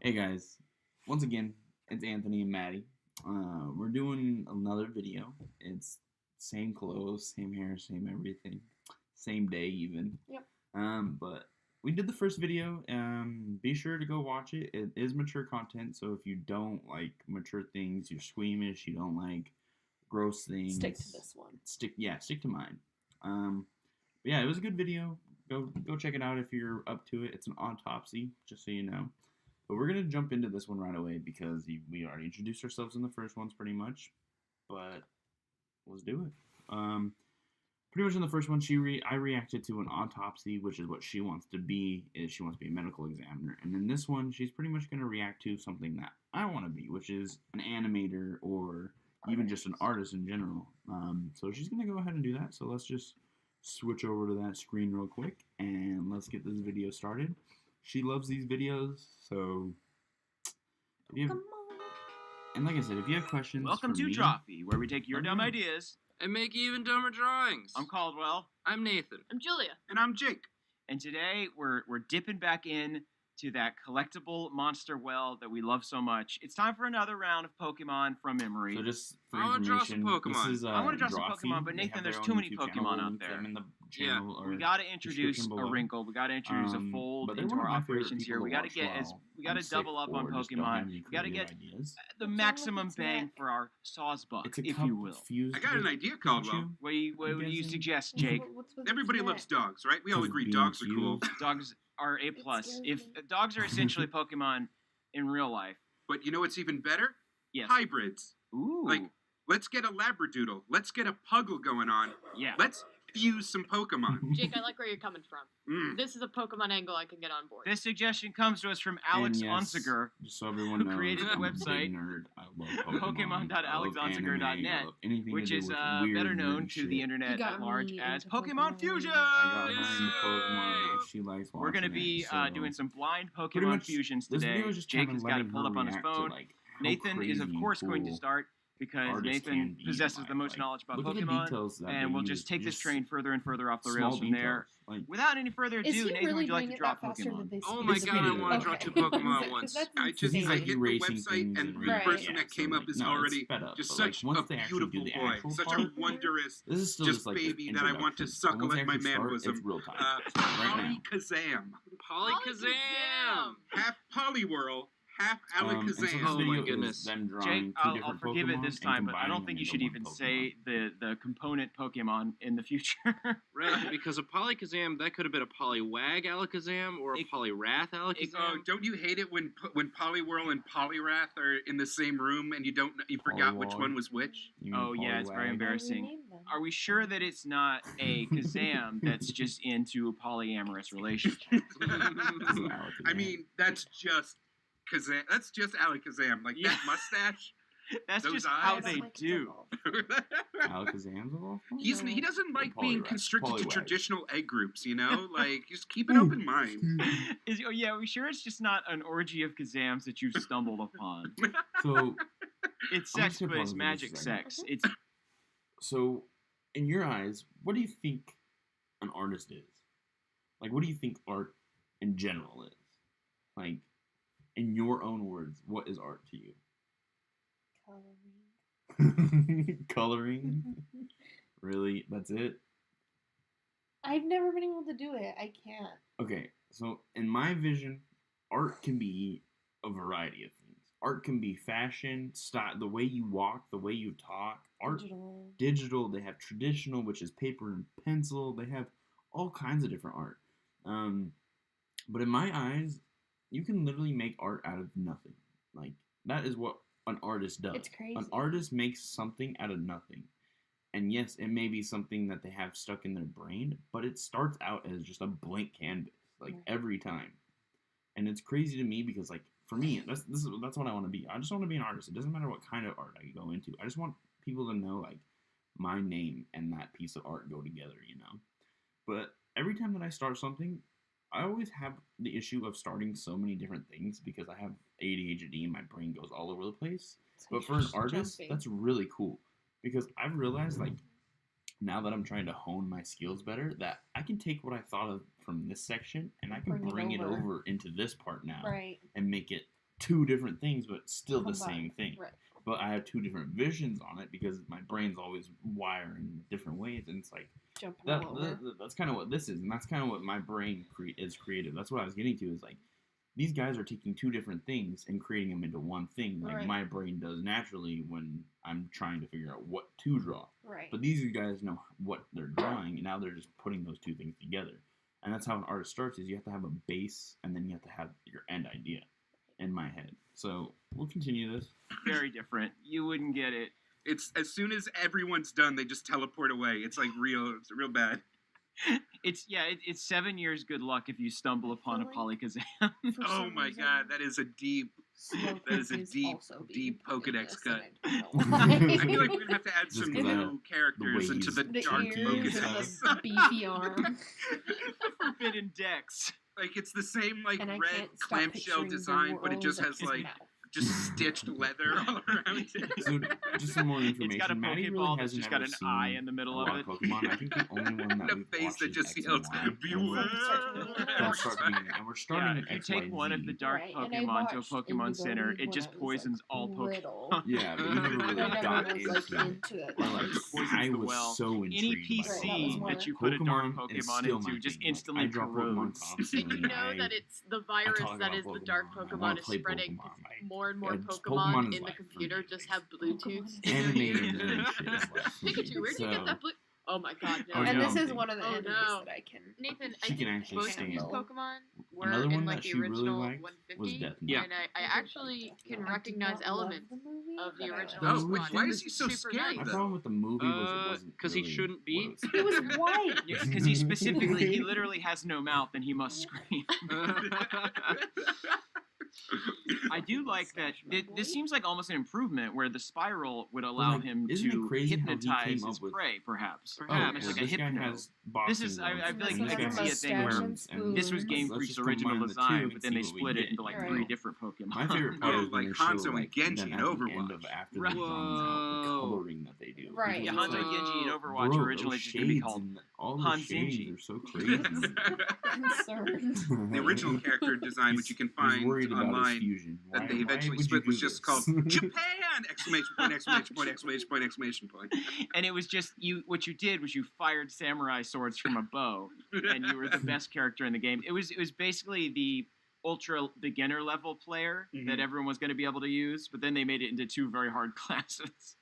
Hey guys, once again, it's Anthony and Maddie. We're doing another video. It's same clothes, same hair, same everything, same day even. Yep. But we did the first video. Be sure to go watch it. It is mature content, so if you don't like mature things, you're squeamish, you don't like gross things, Stick to this one. Stick to mine. But yeah, it was a good video. Go check it out if you're up to it. It's an autopsy, just so you know. But we're going to jump into this one right away because we already introduced ourselves in the first ones pretty much. But let's do it. Pretty much in the first one, I reacted to an autopsy, which is what she wants to be. She wants to be a medical examiner. And in this one, she's pretty much going to react to something that I want to be, which is an animator or even just an artist in general. So she's going to go ahead and do that. So let's just switch over to that screen real quick and let's get this video started. She loves these videos, so if you have, and like I said, if you have questions, welcome to Drawfee, where we take your dumb ideas and make even dumber drawings. I'm Caldwell. I'm Nathan. I'm Julia. And I'm Jake. And today we're dipping back in to that collectible monster well that we love so much. It's time for another round of Pokemon from memory. So just for I wanna draw some information, Pokemon. this is I want to draw some Drawfee. Pokemon, but They Nathan, have there's their too own many YouTube channel. Pokemon We'll out link there. them in the Yeah, channel or We got to introduce description a below. wrinkle. We got to introduce a fold but they're into one of our my favorite operations here. people We to got to watch get while we got I'm to sick double up or on just don't have Pokemon. any We got to creative get ideas. the What's maximum wrong with its bang neck? for our Sawsbuck, It's a if cup you will. fused I got an with idea, Caldwell. Pikachu. What do you guessing? suggest, Jake? What's with Everybody its loves neck? dogs, right? We all Because agree being dogs are cool. fused. Dogs are A+. scares If me. dogs are essentially Pokemon in real life, But you know what's even better? yes. Hybrids. Ooh. Like, let's get a Labradoodle. Let's get a Puggle going on. yeah. Let's fuse some Pokemon. Jake, I like where you're coming from. Mm. This is a Pokemon angle I can get on board. This suggestion comes to us from Alex And yes, Onsiger. just so everyone who knows, created the I'm a big website, nerd. I love Pokemon. Pokemon.alexonsiger.net, I love anything which to do is with weird, better known nerdy to shit. the internet You got at large me as into Pokemon Pokemon. Fusion. I got Yay! mine Pokemon. She likes watching We're going to it, be so doing some blind pretty Pokemon much fusions this today. video is just Jake kind has of got it letting pulled her up on his react to, phone. like, how Nathan is, of crazy course, going to cool start because artists Nathan can be in possesses life. the most Like, knowledge about look at the Pokemon, details that and they we'll use, just take this just train further and further off the small rails from there. details. Like, Without any further ado, Is he Nathan, really would you like doing to it draw that faster Pokemon? than they Oh say? my It's god, I video. want to draw Okay. two Pokemon Because at once. that's I just he's insane. like hit the erasing website things and the reading person it. that came So, up is no, it's already sped up, just but, like, such once a they actually do beautiful the boy, actual such part, a wondrous this is still just just like baby the that I want to introduction. suckle Once they at my actually start, man-bosom. it's real time. Polly now. Kazam. Polykazam! Half Poliwhirl, half And so this Alakazam. Oh my video goodness. is them drawing Jake, two I'll different forgive it Pokemon this and time, but I don't combining think them you should into even one say the component Pokemon in the future. Right, because a Polykazam, that could have been a Poliwag Alakazam or a It- Poliwrath Oh, Alakazam. don't you hate it when Poliwhirl and Poliwrath are in the same room and you forgot which Polywog. one was which? You mean Oh, yeah, it's very Poliwag? embarrassing. Are we sure that it's not a Kazam that's just into a polyamorous relationship? I mean, that's just Kazam. That's just Alakazam. Like Yeah. that mustache. That's Those just how eyes. they do. Alakazam's of all? He doesn't like being Poliwrath. constricted to Poliwag. traditional egg groups. You know, like just keep an open mind. Oh yeah, are we sure it's just not an orgy of Kazams that you've stumbled upon? So, It's I'm sex, just gonna but pause it's for magic just a second. sex. It's so, in your eyes, what do you think an artist is? Like, what do you think art in general is? Like, in your own words, what is art to you? Coloring? Really? That's it? I've never been able to do it. I can't. Okay, so in my vision, art can be a variety of things. Art can be fashion, style, the way you walk, the way you talk. Art, digital. They have traditional, which is paper and pencil. They have all kinds of different art. But in my eyes, you can literally make art out of nothing. Like, that is what an artist does. It's crazy. An artist makes something out of nothing. And yes, it may be something that they have stuck in their brain, but it starts out as just a blank canvas, like Right. every time. And it's crazy to me because, like, for me, that's what I want to be. I just want to be an artist. It doesn't matter what kind of art I go into. I just want people to know, like, my name and that piece of art go together, you know? But every time that I start something, I always have the issue of starting so many different things because I have ADHD and my brain goes all over the place. But for an artist, that's really cool because I've realized, like, now that I'm trying to hone my skills better, that I can take what I thought of from this section and I can bring it over into this part now Right. and make it two different things, but still the same Combined, thing. Right. But I have two different visions on it because my brain's always wired in different ways, and it's like Jumping all over. that's kind of what this is, and that's kind of what my brain is creative. That's what I was getting to, is like these guys are taking two different things and creating them into one thing, like Right. my brain does naturally when I'm trying to figure out what to draw. Right. But these guys know what they're drawing, and now they're just putting those two things together. And that's how an artist starts: is you have to have a base, and then you have to have your end idea in my head. So we'll continue this. Very different. You wouldn't get it. It's as soon as everyone's done, they just teleport away. It's like it's real bad. It's 7 years good luck if you stumble upon a like- polykazam. For Oh some my reason, god, that is a deep. Slowpoke that is a is deep, also deep being put in Pokedex this, cut. and I don't know I why. feel like we're gonna have to add Just some 'cause new characters the into the the dark ears Pokedex. and the beefy arm. Forbidden Dex. Like it's the same like And I red can't stop clamshell picturing design, but it just Burrow's has like mouth. just stitched leather all around it. So just some more information. It's got a Maddie really Pokeball that's hasn't just got ever an seen eye in the middle a of lot it. Pokemon. I think the only one that And a we've face watched that is just X and yells, Y, and "Beware!" we're starting, and we're starting Yeah, if you take one of the XYZ. dark Right, and I Pokemon to a watched Pokemon Indigo Center, League it when just I was, poisons like, all little. Pokemon. Yeah, but you never really I got never was into like it. into it. Or, like, Poisons I the was well. so Any intrigued by Right, that was PC one. that you put a dark Pokemon is Pokemon still my into just thing. Like, instantly I draw Pokemon corrodes. constantly. And you know that it's the virus that is the dark Pokemon is spreading. More and more Pokemon Pokemon is in the life for computer me. just have Bluetooth. Animated and shit is life for me. Pikachu, where'd you get So, that blue? Oh my god, no. Oh, And no. this is one of the Oh, enemies no. that I can. Nathan, She I can think actually both of these stand. Pokemon were Another one in like that the she really original liked was 150. Death Yeah. And I actually can I did recognize not love elements the movie, of the but I original. liked Oh, it. wait, why is he so Super scary my nice. though? problem with the movie was it wasn't 'cause he really shouldn't be. what It was white. Because he specifically, he literally has no mouth and he must scream. I do like that. This seems like almost an improvement where the spiral would allow like, him isn't it to crazy how he hypnotize came his up with- prey, perhaps. Oh, Perhaps. Almost well, like a this guy hypno. has boxing This is- I gloves, feel like and you this could guy see a has thing where spoons, and This was Game let's Freak's just original combine the two design, and but then see they what we split it get. into like Right. 3 different Pokemon. My favorite part Oh, is when like they show, Hanzo and like, Genji then in at the end Overwatch. of after Right. they've drawn out, the Whoa. coloring that they do. Right. Yeah, Because Hanzo it's like, Genji in Overwatch bro, originally those just going to be shades called and all those Hanzinji. shades are so crazy. Concerned. The original character design, which you can He's find worried about his online, fusion. that Why- they why eventually would you split do was just this? called Japan! Exclamation point! Exclamation point! Exclamation point! Exclamation point! And it was just you. What you did was you fired samurai swords from a bow, and you were the best character in the game. It was basically the ultra beginner level player that Mhm. everyone was going to be able to use, but then they made it into 2 very hard classes.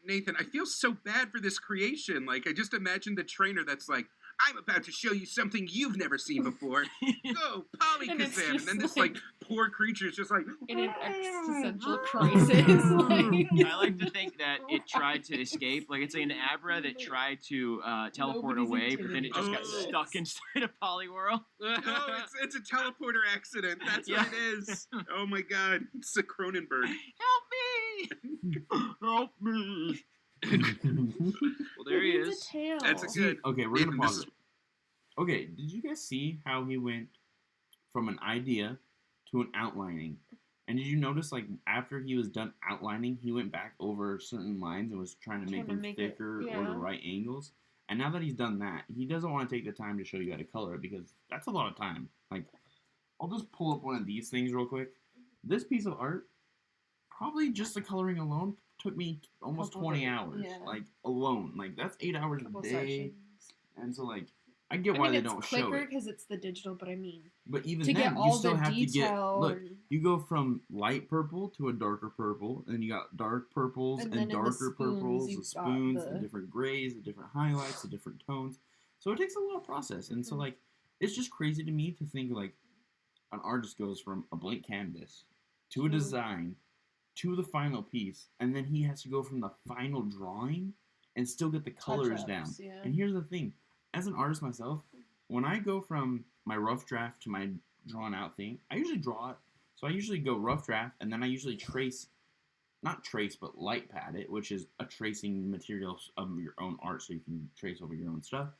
Nathan, I feel so bad for this creation. Like, I just imagine the trainer that's like, I'm about to show you something you've never seen before. Go, And it's Polykazam! And just then this, like- like, poor creature is just like... In an existential crisis. Like, I like to think that it tried to escape. Like it's an Abra that tried to teleport Nobody's away, but then it just got intimidated. stuck inside a Polyworld. Oh, it's a teleporter accident. That's Yeah. what it is. Oh my god. It's a Cronenberg. Help me! Help me! Well, there he needs is. a tail. That's a good... Okay, we're Nathan, gonna pause this it. Okay, did you guys see how he went from an idea to an outlining? And did you notice, like, after he was done outlining, he went back over certain lines and was trying to make Trying to them make it- thicker or yeah. the right angles? And now that he's done that, he doesn't want to take the time to show you how to color it because that's a lot of time. Like, I'll just pull up one of these things real quick. This piece of art, probably just the coloring alone, took me almost Couple 20 days, hours. yeah. Like, alone. Like, that's 8 hours Couple a day. sessions. And so, like, I get I why mean, they it's don't show quicker it. because it's the digital, but I mean, But even to then, get you all still the have to get... detail. Look, and, you go from light purple to a darker purple, and you got dark purples And and, then in the darker purples, spoons, the you've got spoons, the- the different grays, the different highlights, the different tones. So it takes a lot of process. And so, Mhm. like, it's just crazy to me to think, like, an artist goes from a blank canvas to a To- design to the final piece, and then he has to go from the final drawing and still get the colors down. touch-ups, yeah. And here's the thing. As an artist myself, when I go from my rough draft to my drawn out thing, I usually draw it. So I usually go rough draft, and then I usually not trace, but light pad it, which is a tracing material of your own art so you can trace over your own stuff.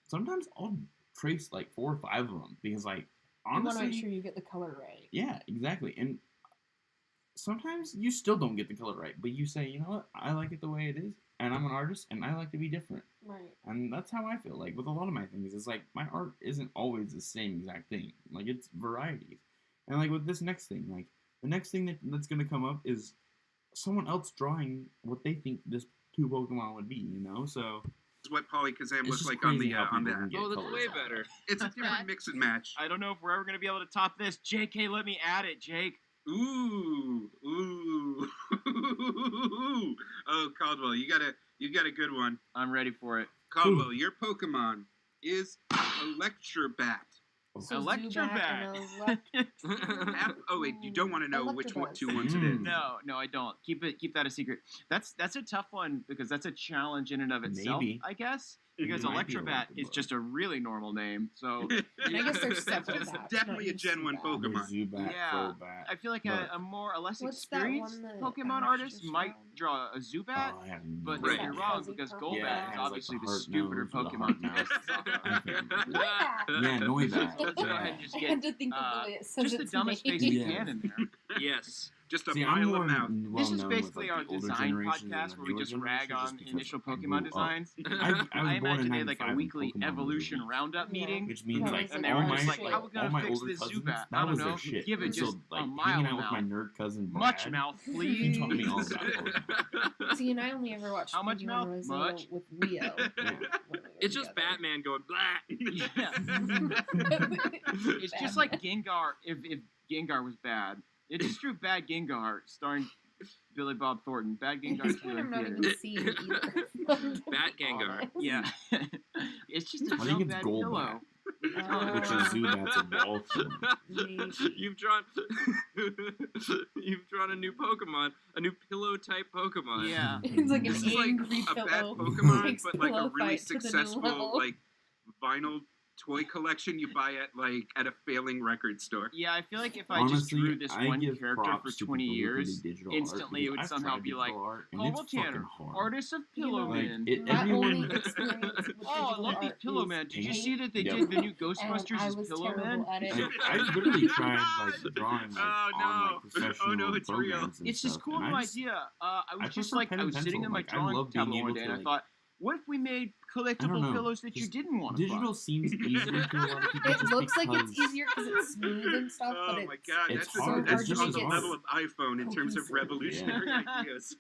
Sometimes I'll trace like 4 or 5 of them because, like, You want to honestly, make sure you get the color right. yeah, exactly. And sometimes you still don't get the color right, but you say, you know what, I like it the way it is, and I'm an artist, and I like to be different. Right. And that's how I feel. Like, with a lot of my things, it's like, my art isn't always the same exact thing. Like, it's varieties. And, like, with this next thing, like, the next thing that's going to come up is someone else drawing what they think this two Pokemon would be, So It's what Polykazam it's looks just like on crazy the how on people can that. get Oh, that's colors way like better. It's a different mix and match. I don't know if we're ever gonna be able to top this. JK, let me add it, Jake. Ooh. Oh, Caldwell, you got a good one. I'm ready for it. Caldwell, your Pokemon is Electrobat. So Electrobat. Zubat and Oh wait, you don't want to know which one, Electabuzz. two ones it is. No, I don't. Keep that a secret. That's a tough one because that's a challenge in and of itself, Maybe. I guess. Because It might be Electrobat is Electabuzz. just a really normal name. So I guess there's several It's bats, definitely a not Gen 1 just Zubat. Pokemon. Zubat, Yeah. Crobat. I feel like But- a less What's that experienced one that Pokemon Ash artist just might found? draw a Zubat. Oh, I have no But Right. you're That wrong fuzzy because purple Golbat Yeah, it is has, obviously like, the heart stupider nose with a Pokemon. heart mouth. Yeah, Noibat. Let's go ahead and just I get had to think of the way it says just the its dumbest name. face we Yeah. can in there. Yes. Just a See, I'm mile more of mouth. This is well-known basically with, our like, the older design generations and podcast the where we newer just rag generations on because initial I grew Pokemon up. designs. I was I born imagine in they had like 95 a when weekly Pokemon was evolution released. roundup Yeah. meeting. Which means Yeah, like and they all were my just like, how we all gonna my fix older this cousins, Zubat? that I was don't their know. shit. Give it And just so, a like, mile hanging of out with my mouth. nerd cousin Brad, Much mouth, he please. taught me all about Pokemon. See, and I only ever watched How much Pokemon mouth? Rizzo Much. with Leo. Yeah. It's just Batman going blah. Yeah. It's just like Gengar if Gengar was bad. It just drew Bad Gengar starring Billy Bob Thornton. Bad At Gengar this 2 point, in I'm not theaters. even seeing either. Bat Gengar. Yeah. It's just a I think dumb it's bad Golbat. pillow. Which is Zubat's evolved from. Maybe. You've drawn a new Pokemon, a new pillow type Pokemon. Yeah. It's like an This is like angry a bad pillow. Pokemon, Takes but like a pillow really fight to the new successful level. like vinyl toy collection you buy at a failing record store. Yeah, I feel like if I Honestly, just drew this I one give character for props to 20 people who can years, do digital art instantly it would because I've somehow tried be like, digital art, and Caldwell it's fucking Tanner, hard. artist of You know, Pillowman. Like, My everyone. only experience with Oh, I digital love these art Pillowman. is Did you paint, see that they Yep. did the new and Ghostbusters I as was Pillowman? terrible at it. Like, I literally tried like drawing like, Oh, on no. like professional Oh, no, it's real. programs and It's this stuff, cool and new I just- idea. I was just prefer like, pen I and was sitting pencil. in my Like, I drawing love being tablet one able day to, and I like- thought, what if we made collectible know, pillows that you just didn't want to Digital buy? seems easier to a lot of people. It just looks like it's because- easier because it's smooth and stuff, Oh but my it's god, it's that's hard. that's It's just just on the hard. level of iPhone in terms of Cohesive. revolutionary ideas.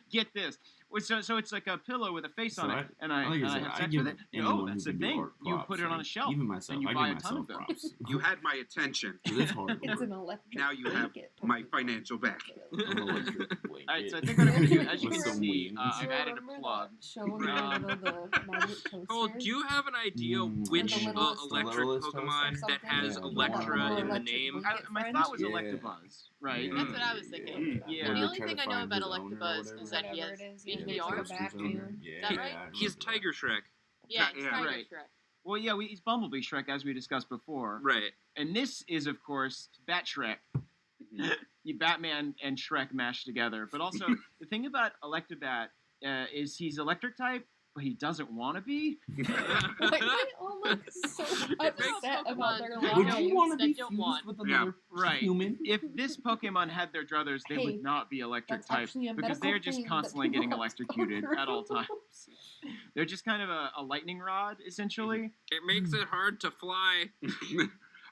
Get this. So it's like a pillow with a face So on it, and I like I and I said, have I sex give with it. anyone Oh, who that's the can do thing. art You props, put it on a like, shelf, Even myself, and you I buy give a ton of myself them. props. You had my attention. It is hard it's an work. electric Now you have blanket my Pokemon. financial back. I'm an electric blanket. All right, so I think what I'm gonna do, as you With can some see, wings. I've added a Remember plug. that show in the middle of the Magic Toaster? Cole, do you have an idea which The littlest electric littlest Pokemon toaster? that has Yeah, Electra the in the electric name? blanket My friend? thought was Yeah. Electabuzz, right? That's what I was thinking. Yeah. The Or only try to thing I know find about his owner or Electabuzz whatever. is that he Whatever has it is, big yeah, VR. it's back to- Yeah, that right? I He's remember Tiger Shrek. Yeah, it's Yeah. Tiger Right. Shrek. Well, yeah, he's Bumblebee Shrek, as we discussed before. Right. And this is, of course, Bat Shrek. You Batman and Shrek mashed together. But also, the thing about Electabuzz is he's electric type, but he doesn't want to be. Like, they all look so upset about their Would Would lives. you want to that be don't fused want- with Yeah. another Right. human? If this Pokemon had their druthers, they Hey, would not be electric That's type actually a because medical they're just thing that constantly people getting have to electrocuted go at all through. times. They're just kind of a lightning rod, essentially. It makes it hard to fly.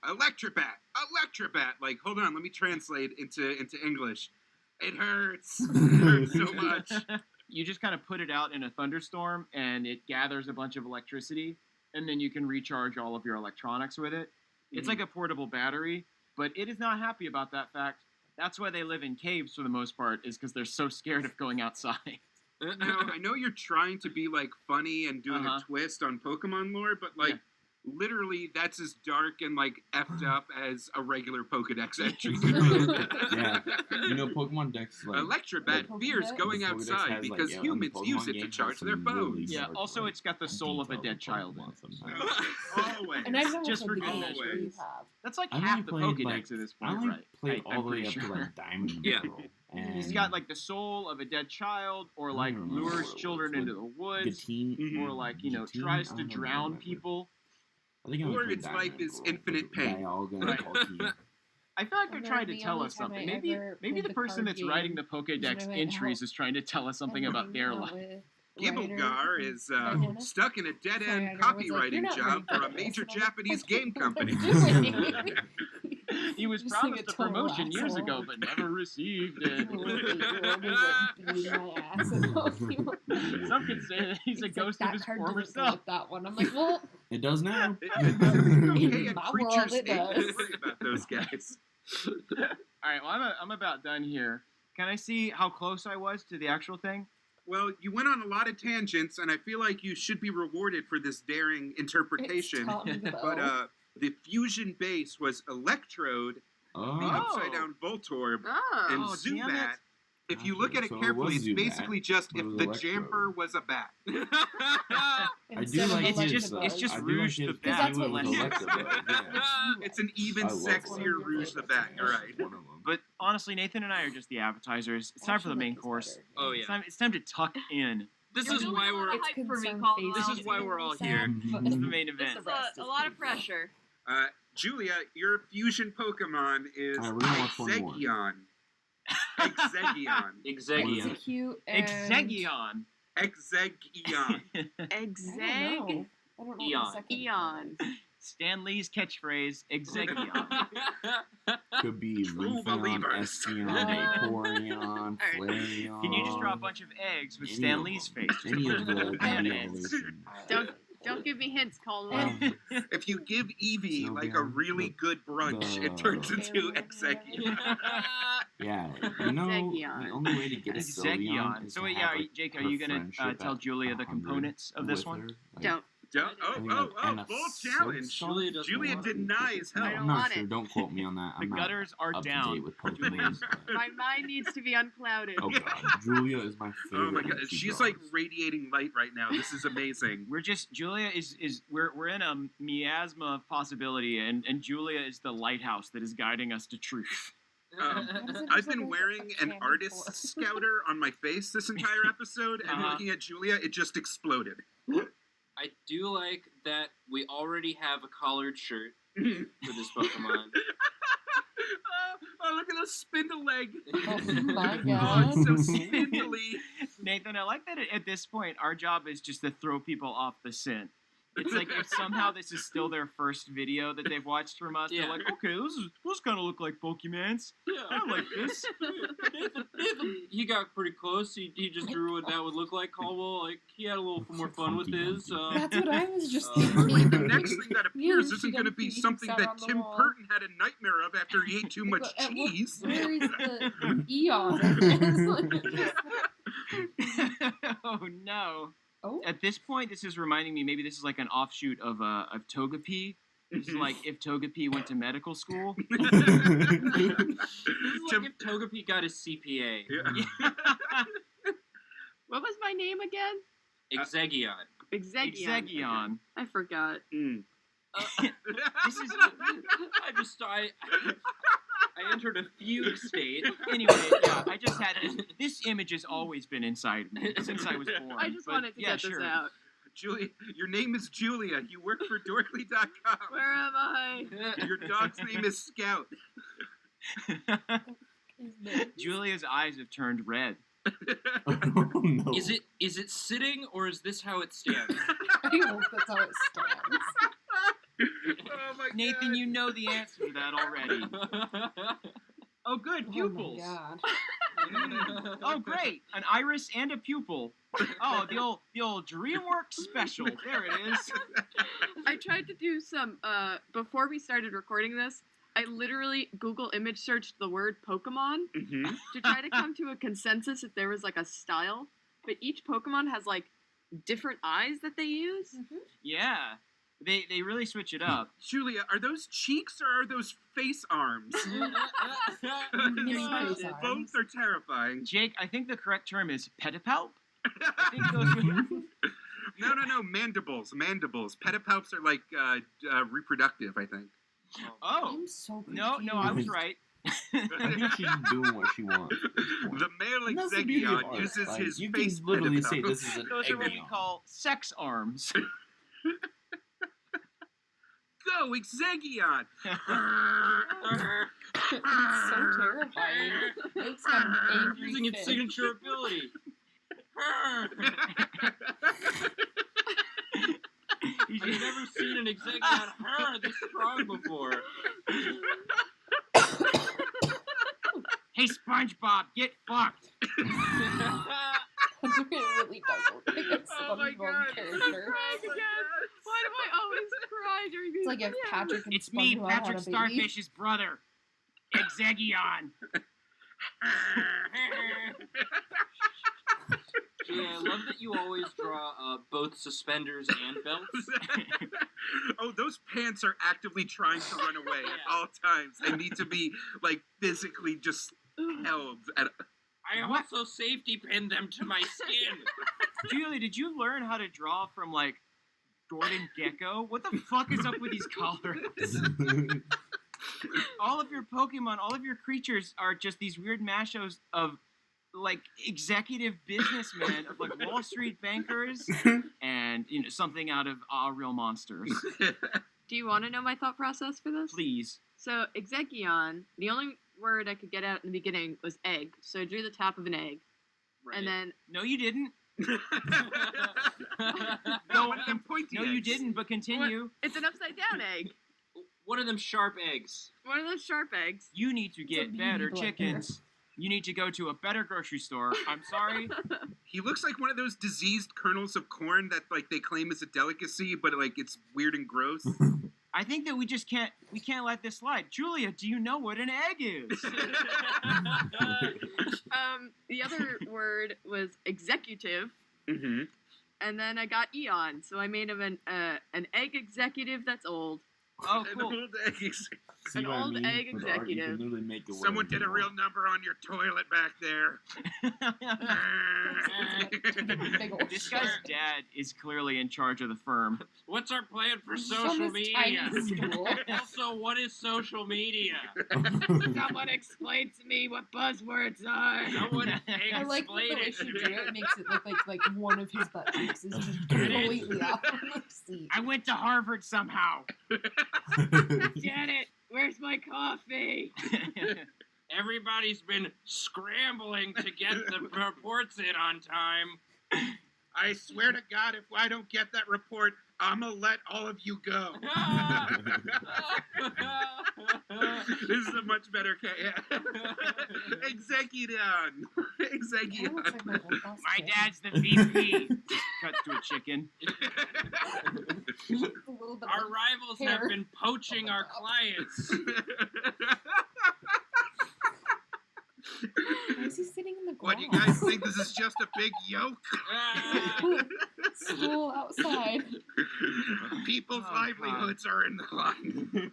Electrobat, Electrobat. Like, hold on, let me translate into English. It hurts. It hurts so much. You just kind of put it out in a thunderstorm, and it gathers a bunch of electricity, and then you can recharge all of your electronics with it. It's like a portable battery, but it is not happy about that fact. That's why they live in caves for the most part, is because they're so scared of going outside. Now, I know you're trying to be like funny and doing Uh-huh. a twist on Pokemon lore, but like literally that's as dark and like effed up as a regular Pokedex entry could be. Yeah. You know, Pokemon Dex, like... Electrobat Like, fears Pokedex? going the Pokedex outside has, like, because yeah, humans the Pokemon use it game to has charge some their really phones. Yeah, dark, also like, it's got the soul of a detailed dead child in Pokemon it. sometimes. Always. And I've never Just played for the good game, measure. sure you have. That's like I've half only the played, Pokedex like, at this I point, only right? played I'm all the way pretty up to, sure. like, Diamond and Yeah. Pearl. And He's got like the soul of a dead child, or I like don't remember lures what it children was, into the woods, Gatine. or like, you know, Gatine? tries I to don't drown remember. people. I think I only Or played its Diamond life and is Pearl. infinite pain. Dialga, Right. Palkia. I feel like they're And trying then to the tell only us time something. I Maybe ever maybe played the the person card that's game writing the is Pokedex when I went entries out is trying to tell us something and about their hung life. out with Gibblegar Ryder is and Diana. stuck in a dead-end Ryder was like, "You're copywriting not job ready for a for this." major And I'm like, Japanese game "What are company. you doing?" He was Just like promised a a total promotion years asshole. ago, but never received it. Some could say that he's a ghost of his former self. That one. I'm like, well, It does now. It's okay In at my Creatures world, it Inc. Don't does. worry about those guys. All right, well, I'm about done here. Can I see how close I was to the actual thing? Well, you went on a lot of tangents, and I feel like you should be rewarded for this daring interpretation. But the fusion base was Electrode, the Oh. upside down Voltorb, Oh. and Oh, damn Zubat. it. If you look at it So it carefully, was it's Zubat, basically just but it if was the Electrode. Jamper was a bat. I do like It's his, just- it's just I do Rouge like the his Bat that's duet what with he Electrode, said. yeah. It's an even I love sexier one. Rouge the Bat. You're right. One of them. But honestly, Nathan and I are just the appetizers. It's time for the main course. Oh, It's yeah. time to tuck in. This You're is doing why a lot we're. of hype for me, Caldwell. This is why we're all here. It's the main This event. is a lot of pressure. Julia, your fusion Pokemon is Alright, we're gonna watch one more. Exegion. Exegion. Exegion. Execute and... Exegion. Exegion. Exeg. I don't know what the Eon. second Eon. Stan Lee's catchphrase, Exegion. Could be True Leafeon, believers. Espeon, Vaporeon, Flareon. Can you just draw a bunch of eggs with Any Stan of Lee's them. face? Just Any a of bunch the fan Eevee eggs. evolutions. Don't give me hints, Caldwell. Um, If you give Eevee like a Sylveon, really good brunch, it turns into Exegion. Yeah, you know, Exegion. the only way to get a Sylveon Exegion. is So to wait, have, yeah, like, Jake, are her you gonna friendship tell at Julia the 100 components of this with one? her. Like, Don't. Don't, I think, like, and a bold silk challenge. scarf? Julia doesn't Julia want it. denies I hell. don't I'm not want sure. it. Don't quote me on that. The I'm not gutters are up to down. date with Pokemon. Julia's- My mind needs to be unclouded. Oh god, Julia is my favorite. Oh my god, when she she's draws. like radiating light right now. This is amazing. Julia is we're in a miasma of possibility, and Julia is the lighthouse that is guiding us to truth. I've been wearing an artist scouter on my face this entire episode, and looking at Julia, it just exploded. I do like that we already have a collared shirt for this Pokemon. Oh, look at the spindle leg. Oh my Oh, god. it's so spindly. Nathan, I like that at this point our job is just to throw people off the scent. It's like if somehow this is still their first video that they've watched from us, Yeah. they're like, okay, those kind of look like Pokemons. I like this. Nathan, he got pretty close. He just drew what that would look like. Caldwell, like he had a little more fun with his. That's what I was just But thinking. the next thing that appears Yeah, isn't going to be she something sat that on the Tim wall. Burton had a nightmare of after he ate too much But at what- cheese. Where is the Eon? Oh no. Oh. At this point, this is reminding me, maybe this is like an offshoot of Togepi. This is like if Togepi went to medical school. This is like if Togepi got his CPA. Yeah. What was my name again? Exegion. Exegion. Exegion. I forgot. Mm. This is I entered a fugue state. anyway. Yeah, I just had this image has always been inside me since I was born. I just but wanted to yeah, get sure. this out. Julia, your name is Julia. You work for Dorkly.com. Where am I? Your dog's name is Scout. Julia's eyes have turned red. Oh, no. Is it sitting or is this how it stands? I hope that's how it stands. Oh my Nathan, god. you know the answer to that already. Oh, good, pupils. Oh my god. Oh, great, an iris and a pupil. Oh, the old DreamWorks special. There it is. I tried to do some, before we started recording this, I literally Google image searched the word Pokemon Mhm. to try to come to a consensus if there was like a style. But each Pokemon has like different eyes that they use. Yeah, they really switch it up. Julia, are those cheeks or are those face arms? Face arms. Both are terrifying. Jake, I think the correct term is pedipalp. I think those would... No, mandibles. Pedipalps are like reproductive, I think. Oh, I'm so confused. no, I was right. I think she's doing what she wants. At this point. The male And that's the beauty of Exegion art. uses Like, his you face can literally pedipalp. say this is an Those are what we Eggion. call sex arms. Go, Exegion! It's so terrifying. It's got an angry Using its face. signature ability. You I've never seen an Exegion this strong before. Hey, SpongeBob, get fucked. That's really dark. Like a Oh my SpongeBob God. character. Why do I always cry during these It's like if videos? Patrick and It's me, SpongeBob had Patrick a baby. Starfish's brother, Exegion. Julia, I love that you always draw both suspenders and belts. Oh, those pants are actively trying to run away at all times. They need to be, like, physically just held. I also safety pinned them to my skin. Julie, did you learn how to draw from, like, Gordon Gecko? What the fuck is up with these colors? All of your Pokemon, all of your creatures are just these weird mashos of, like, executive businessmen, of, like, Wall Street bankers, and, you know, something out of Real Monsters. Do you want to know my thought process for this? Please. So, Exegion, the only word I could get out in the beginning was egg. So I drew the top of an egg. Right. And then... No, you didn't. No, one of them pointy No, you eggs. didn't, but continue. It's an upside down egg. One of them sharp eggs. One of those sharp eggs. You need to a get beauty better blender. chickens. You need to go to a better grocery store. I'm sorry. He looks like one of those diseased kernels of corn that, like, they claim is a delicacy, but, like, it's weird and gross. I think that we can't let this slide. Julia, do you know what an egg is? The other word was executive. Mm-hmm. And then I got Eon. So I made him an egg executive that's old. Oh, cool. An old egg See An what I old mean? egg With art, you can executive. literally make it Someone whatever did you a real want. number on your toilet back there. Big old This shit. guy's dad is clearly in charge of the firm. What's our plan for He's on social this media? tiny stool. Also, what is social media? Someone explain to me what buzzwords are. Someone I like explain the way it. she drew it. Makes it look like one of his butt cheeks is just completely off on the seat. I went to Harvard somehow. Janet, where's my coffee? Everybody's been scrambling to get the reports in on time. I swear to God, if I don't get that report, I'm gonna let all of you go. This is a much better case. Execution. Kinda looks like my old boss My kid. dad's the VP. Cut to a chicken. A little bit Our of rivals hair. have been poaching our clients. Why is he sitting in the What, grass? you guys think this is just a big yoke? Stool outside. People's Oh, livelihoods are in the line.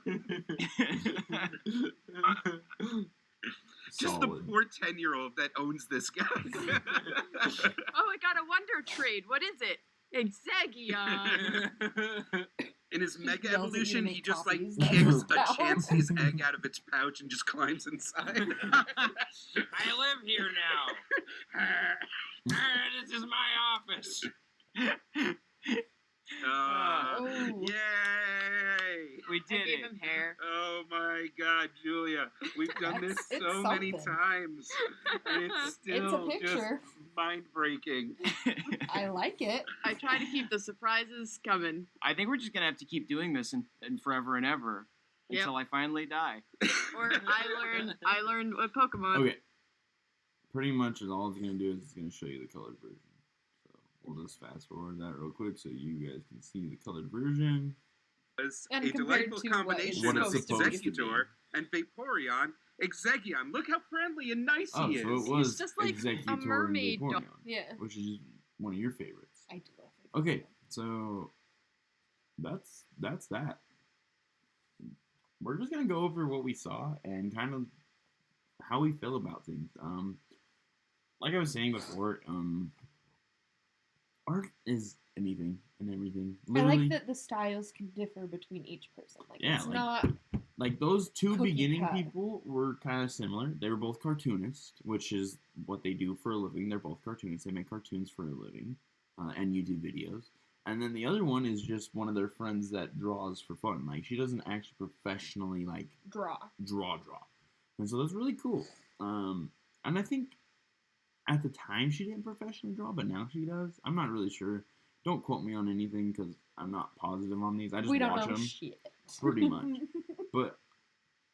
Just the Solid. poor 10-year-old that owns this guy. Oh, I got a wonder trade. What is it? Exegion. In his He mega yells at you to evolution, make he just like copies. That's kicks his a power. Chansey's egg out of its pouch and just climbs inside. I live here now. This is my office. Oh. Yay! We I did gave it. him hair. Oh my God, Julia, we've done this It's so many something. times, and it's It's still a picture. just mind-breaking. I like it. I try to keep the surprises coming. I think we're just gonna have to keep doing this and forever and ever Yep. until I finally die. Or I learned what Pokemon. Okay. Pretty much is all it's gonna do is it's gonna show you the colored version. So we'll just fast forward that real quick so you guys can see the colored version. Was And a compared delightful to what it's combination of supposed to be. Executor and Vaporeon. Exegion, look how friendly and nice Oh, he so is. it was just like a Executor and mermaid Vaporeon, dog. Yeah. which is one of your favorites. I do love it. Okay, so that's that. We're just gonna go over what we saw and kind of how we feel about things. Like I was saying before, art is anything and everything. I Literally, like that the styles can differ between each person. Like Yeah, it's like- not like those two Cookie beginning cut. people were kind of similar. They were both cartoonists, which is what they do for a living. They're both cartoonists. They make cartoons for a living, and YouTube videos. And then the other one is just one of their friends that draws for fun. Like she doesn't actually professionally like draw. draw. And so that's really cool. And I think at the time she didn't professionally draw, but now she does. I'm not really sure. Don't quote me on anything because I'm not positive on these. I just We don't watch know them shit. pretty much. But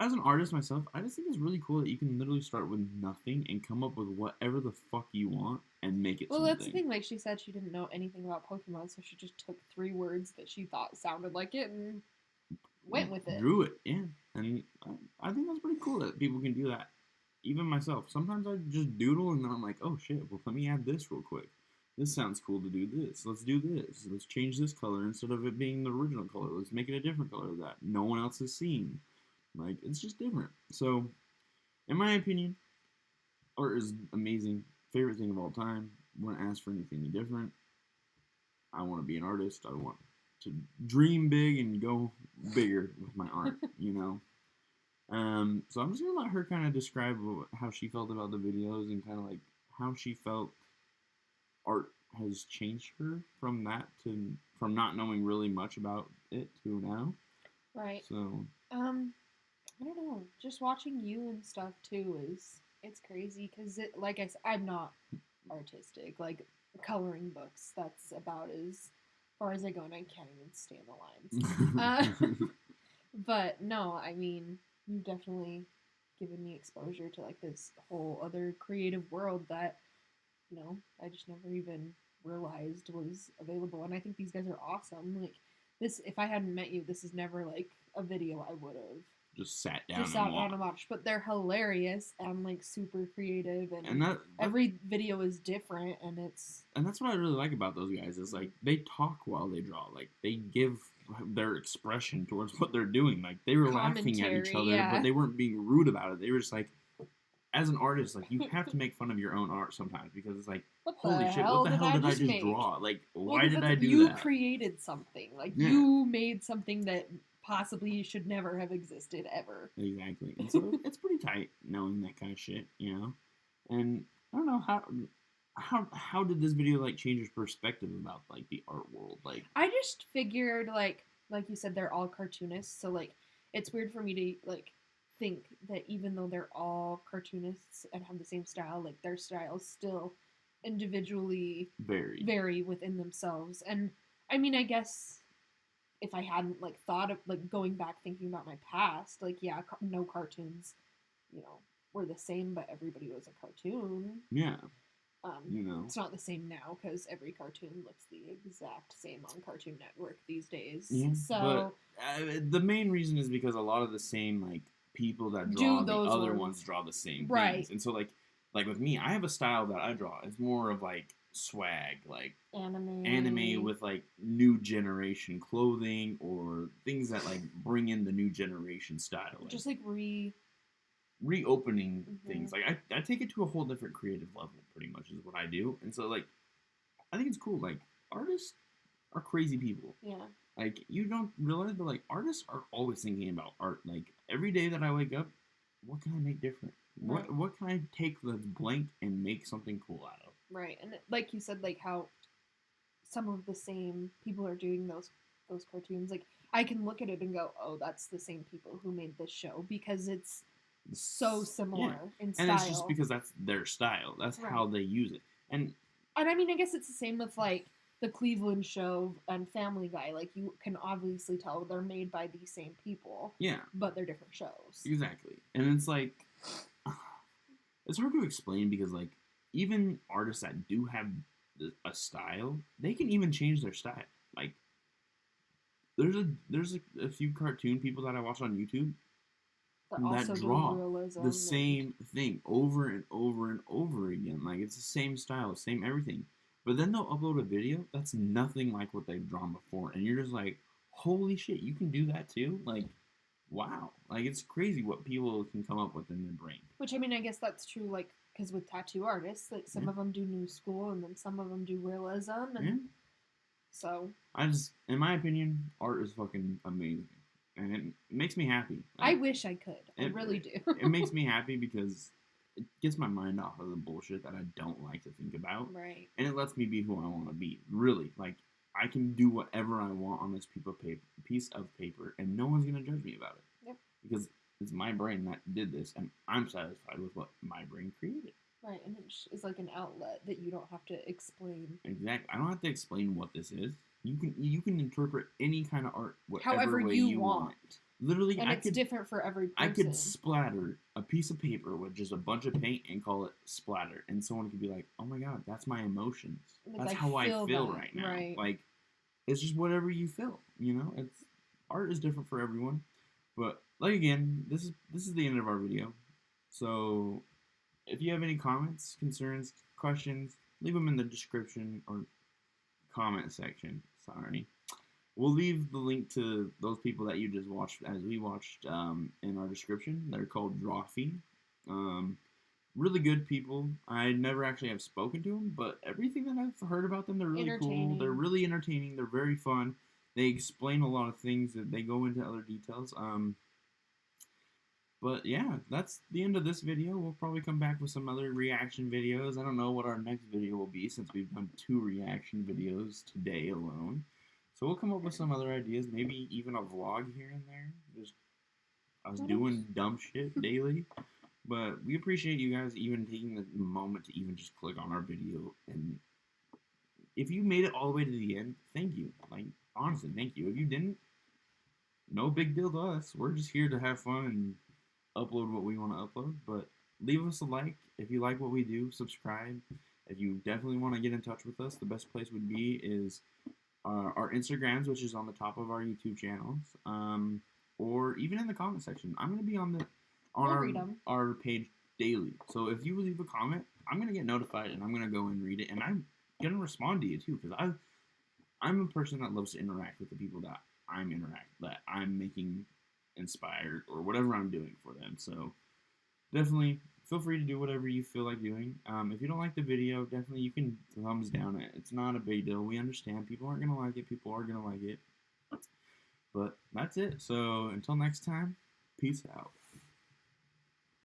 as an artist myself, I just think it's really cool that you can literally start with nothing and come up with whatever the fuck you want and make it. Well, something. that's the thing. Like she said, she didn't know anything about Pokemon, so she just took 3 words that she thought sounded like it and went with it. Drew it, yeah. And I think that's pretty cool that people can do that. Even myself, sometimes I just doodle and then I'm like, oh shit, well let me add this real quick. This sounds cool to do this. Let's do this. Let's change this color instead of it being the original color. Let's make it a different color that no one else has seen. Like, it's just different. So, in my opinion, art is amazing. Favorite thing of all time. Wouldn't ask for anything different. I want to be an artist. I want to dream big and go bigger with my art, you know? So I'm just going to let her kind of describe how she felt about the videos and kind of like how she felt art has changed her from that to, from not knowing really much about it to now. Right. So, I don't know. Just watching you and stuff too it's crazy because like I said, I'm not artistic. Like coloring books, that's about as far as I go, and I can't even stand the lines. But no, I mean, you've definitely given me exposure to like this whole other creative world that, you know, I just never even realized was available. And I think these guys are awesome. Like this, if I hadn't met you, this is never like a video I would have just sat down and watched. But they're hilarious and like super creative, and that every video is different, and that's what I really like about those guys is like they talk while they draw. Like they give their expression towards what they're doing. Like they were laughing at each other, but they weren't being rude about it. They were just like, as an artist, like you have to make fun of your own art sometimes because it's like, holy shit, what the hell did I just draw? Like, why did I do that? You created something. Like you made something that possibly should never have existed ever. Exactly. And so it's pretty tight knowing that kind of shit, you know? And I don't know how did this video like change your perspective about like the art world? Like I just figured like you said, they're all cartoonists, so like it's weird for me to like think that even though they're all cartoonists and have the same style, like their styles still individually vary within themselves. And I mean, I guess if I hadn't like thought of like going back thinking about my past, like yeah, no cartoons, you know, were the same, but everybody was a cartoon. Yeah. You know, it's not the same now because every cartoon looks the exact same on Cartoon Network these days. Yeah, so but, the main reason is because a lot of the same like people that draw the other ones draw the same things, and so like with me, I have a style that I draw. It's more of like swag, like anime with like new generation clothing or things that like bring in the new generation style. Just like reopening things. Like I take it to a whole different creative level pretty much is what I do. And so like I think it's cool. Like artists are crazy people. Yeah. Like you don't realize, but like artists are always thinking about art. Like every day that I wake up, what can I make different? Right. What can I take that's blank and make something cool out of? Right. And like you said, like how some of the same people are doing those cartoons. Like I can look at it and go, oh, that's the same people who made this show because it's so similar in style. And it's just because that's their style. That's how they use it. And I mean, I guess it's the same with like the Cleveland Show and Family Guy. Like you can obviously tell they're made by these same people. Yeah. But they're different shows. Exactly. And it's like it's hard to explain because like even artists that do have a style, they can even change their style. Like there's a few cartoon people that I watch on YouTube that draw the same thing over and over and over again. Like it's the same style, same everything. But then they'll upload a video that's nothing like what they've drawn before, and you're just like, holy shit, you can do that too? Like, wow. Like it's crazy what people can come up with in their brain. Which I mean, I guess that's true. Like because with tattoo artists, like some of them do new school, and then some of them do realism, and so in my opinion, art is fucking amazing. And it makes me happy. Like, I wish I could. I really do. It makes me happy because it gets my mind off of the bullshit that I don't like to think about. Right. And it lets me be who I want to be. Really. Like, I can do whatever I want on this piece of paper, and no one's going to judge me about it. Yep. Because it's my brain that did this, and I'm satisfied with what my brain created. Right. And it's like an outlet that you don't have to explain. Exactly. I don't have to explain what this is. You can interpret any kind of art whatever however way you want. Literally, And it's different for every person. I could splatter a piece of paper with just a bunch of paint and call it splatter, and someone could be like, "Oh my god, that's my emotions. That's how I feel right now." Right. Like, it's just whatever you feel. You know, it's art is different for everyone. But like again, this is the end of our video. So if you have any comments, concerns, questions, leave them in the description or comment section. Sorry. We'll leave the link to those people that you just watched, as we watched, in our description. They're called Drawfee. Really good people. I never actually have spoken to them, but everything that I've heard about them, they're really cool. They're really entertaining. They're very fun. They explain a lot of things. That they go into other details. But yeah, that's the end of this video. We'll probably come back with some other reaction videos. I don't know what our next video will be, since we've done 2 reaction videos today alone. So we'll come up with some other ideas, maybe even a vlog here and there. Just us doing dumb shit daily. But we appreciate you guys even taking the moment to even just click on our video. And if you made it all the way to the end, thank you. Like, honestly, thank you. If you didn't, no big deal to us. We're just here to have fun and upload what we want to upload. But leave us a like if you like what we do. Subscribe. If you definitely want to get in touch with us, the best place would be is our Instagrams, which is on the top of our YouTube channels, or even in the comment section. I'm going to be on our page daily. So if you leave a comment, I'm going to get notified, and I'm going to go and read it, and I'm going to respond to you too, because I'm a person that loves to interact with the people that I'm making inspired, or whatever I'm doing for them. So definitely feel free to do whatever you feel like doing. If you don't like the video, definitely you can thumbs down it. It's not a big deal. We understand. People aren't going to like it. People are going to like it. But that's it. So until next time, peace out.